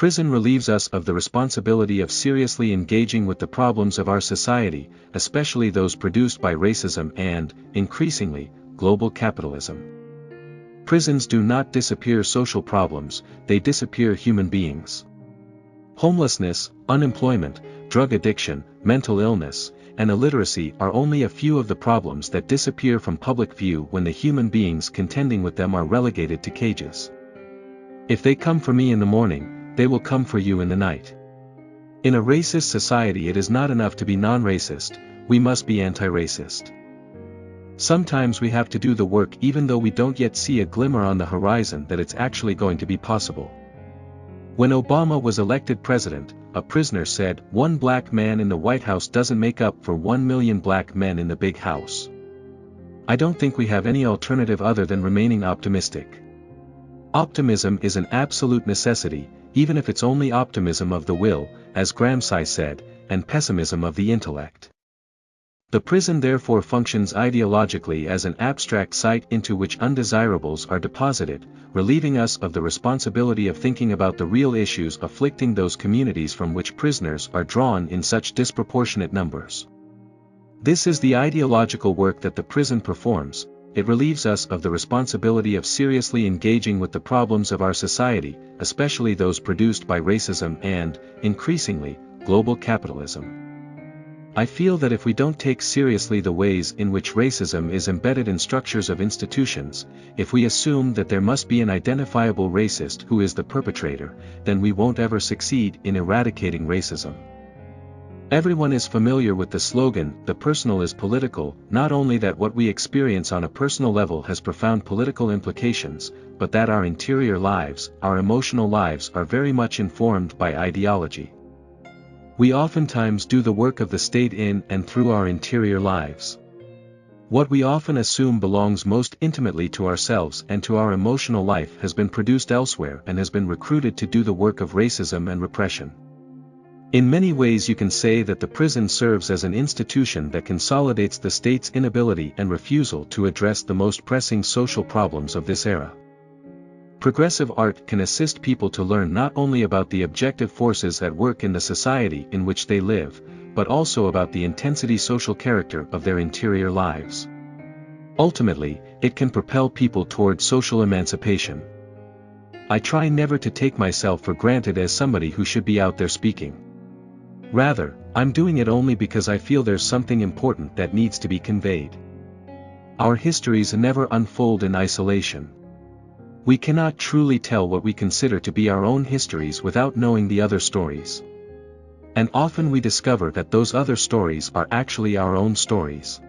Prison relieves us of the responsibility of seriously engaging with the problems of our society, especially those produced by racism and, increasingly, global capitalism. Prisons do not disappear social problems, they disappear human beings. Homelessness, unemployment, drug addiction, mental illness, and illiteracy are only a few of the problems that disappear from public view when the human beings contending with them are relegated to cages. If they come for me in the morning, they will come for you in the night. In a racist society it is not enough to be non-racist, we must be anti-racist. Sometimes we have to do the work even though we don't yet see a glimmer on the horizon that it's actually going to be possible. When Obama was elected president, a prisoner said, "One black man in the White House doesn't make up for 1 million black men in the big house." I don't think we have any alternative other than remaining optimistic. Optimism is an absolute necessity, even if it's only optimism of the will, as Gramsci said, and pessimism of the intellect. The prison therefore functions ideologically as an abstract site into which undesirables are deposited, relieving us of the responsibility of thinking about the real issues afflicting those communities from which prisoners are drawn in such disproportionate numbers. This is the ideological work that the prison performs. It relieves us of the responsibility of seriously engaging with the problems of our society, especially those produced by racism and, increasingly, global capitalism. I feel that if we don't take seriously the ways in which racism is embedded in structures of institutions, if we assume that there must be an identifiable racist who is the perpetrator, then we won't ever succeed in eradicating racism. Everyone is familiar with the slogan, "The personal is political," not only that what we experience on a personal level has profound political implications, but that our interior lives, our emotional lives are very much informed by ideology. We oftentimes do the work of the state in and through our interior lives. What we often assume belongs most intimately to ourselves and to our emotional life has been produced elsewhere and has been recruited to do the work of racism and repression. In many ways you can say that the prison serves as an institution that consolidates the state's inability and refusal to address the most pressing social problems of this era. Progressive art can assist people to learn not only about the objective forces at work in the society in which they live, but also about the intensity social character of their interior lives. Ultimately, it can propel people toward social emancipation. I try never to take myself for granted as somebody who should be out there speaking. Rather, I'm doing it only because I feel there's something important that needs to be conveyed. Our histories never unfold in isolation. We cannot truly tell what we consider to be our own histories without knowing the other stories. And often we discover that those other stories are actually our own stories.